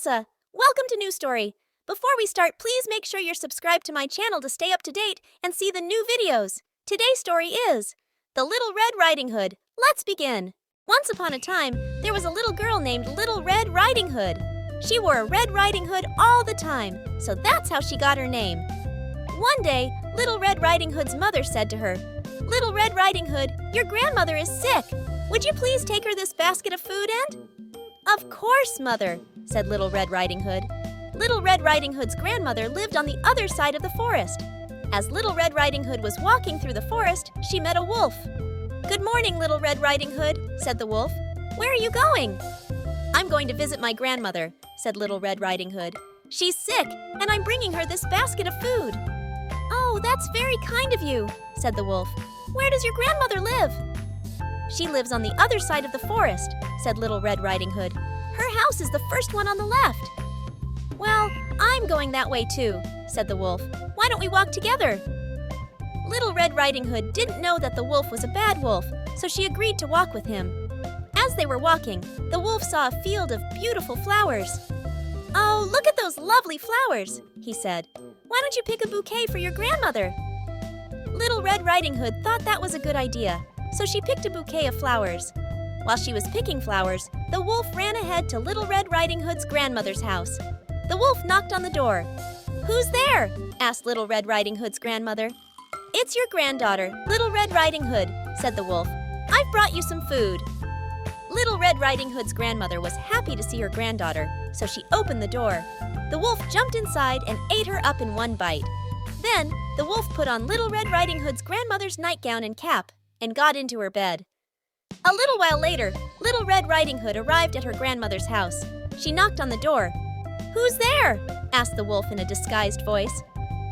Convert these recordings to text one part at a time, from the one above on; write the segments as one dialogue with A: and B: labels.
A: Elsa. Welcome to New Story. Before we start, please make sure you're subscribed to my channel to stay up to date and see the new videos. Today's story is The Little Red Riding Hood. Let's begin. Once upon a time, there was a little girl named Little Red Riding Hood. She wore a red riding hood all the time, so that's how she got her name. One day, Little Red Riding Hood's mother said to her, "Little Red Riding Hood, your grandmother is sick. Would you please take her this basket of food and—" "Of course, Mother," said Little Red Riding Hood. Little Red Riding Hood's grandmother lived on the other side of the forest. As Little Red Riding Hood was walking through the forest, she met a wolf. "Good morning, Little Red Riding Hood," said the wolf. "Where are you going?" "I'm going to visit my grandmother," said Little Red Riding Hood. "She's sick, and I'm bringing her this basket of food." "Oh, that's very kind of you," said the wolf. "Where does your grandmother live?" "She lives on the other side of the forest," said Little Red Riding Hood. "Her house is the first one on the left." "Well, I'm going that way too," said the wolf. "Why don't we walk together?" Little Red Riding Hood didn't know that the wolf was a bad wolf, so she agreed to walk with him. As they were walking, the wolf saw a field of beautiful flowers. "Oh, look at those lovely flowers," he said. "Why don't you pick a bouquet for your grandmother?" Little Red Riding Hood thought that was a good idea, so she picked a bouquet of flowers. While she was picking flowers, the wolf ran ahead to Little Red Riding Hood's grandmother's house. The wolf knocked on the door. "Who's there?" asked Little Red Riding Hood's grandmother. "It's your granddaughter, Little Red Riding Hood," said the wolf. "I've brought you some food." Little Red Riding Hood's grandmother was happy to see her granddaughter, so she opened the door. The wolf jumped inside and ate her up in one bite. Then, the wolf put on Little Red Riding Hood's grandmother's nightgown and cap and got into her bed. A little while later, Little Red Riding Hood arrived at her grandmother's house. She knocked on the door. "Who's there?" asked the wolf in a disguised voice.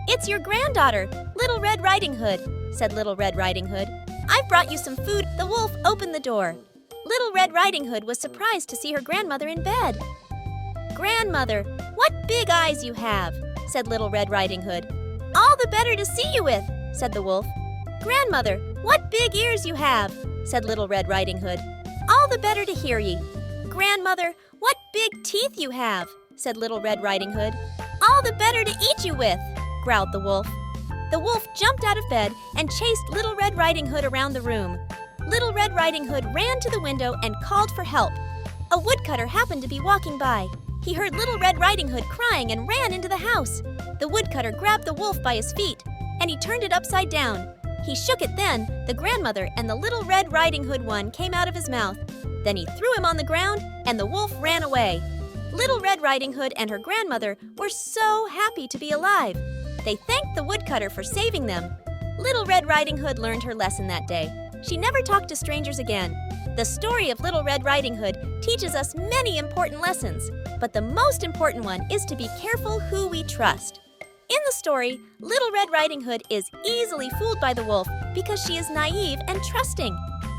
A: "It's your granddaughter, Little Red Riding Hood," said Little Red Riding Hood. "I've brought you some food." The wolf opened the door. Little Red Riding Hood was surprised to see her grandmother in bed. "Grandmother, what big eyes you have," said Little Red Riding Hood. "All the better to see you with," said the wolf. "Grandmother, what big ears you have," said Little Red Riding Hood. "All the better to hear ye." "Grandmother, what big teeth you have," said Little Red Riding Hood. "All the better to eat you with," growled the wolf. The wolf jumped out of bed and chased Little Red Riding Hood around the room. Little Red Riding Hood ran to the window and called for help. A woodcutter happened to be walking by. He heard Little Red Riding Hood crying and ran into the house. The woodcutter grabbed the wolf by his feet, and he turned it upside down. He shook it then, the grandmother and the Little Red Riding Hood one came out of his mouth. Then he threw him on the ground, and the wolf ran away. Little Red Riding Hood and her grandmother were so happy to be alive. They thanked the woodcutter for saving them. Little Red Riding Hood learned her lesson that day. She never talked to strangers again. The story of Little Red Riding Hood teaches us many important lessons, but the most important one is to be careful who we trust. In the story, Little Red Riding Hood is easily fooled by the wolf because she is naive and trusting.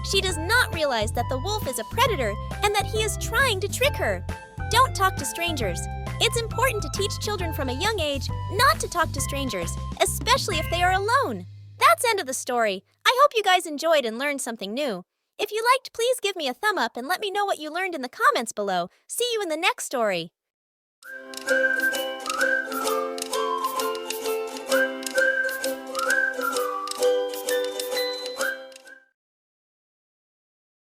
A: She does not realize that the wolf is a predator and that he is trying to trick her. Don't talk to strangers. It's important to teach children from a young age not to talk to strangers, especially if they are alone. That's end of the story. I hope you guys enjoyed and learned something new. If you liked, please give me a thumb up and let me know what you learned in the comments below. See you in the next story.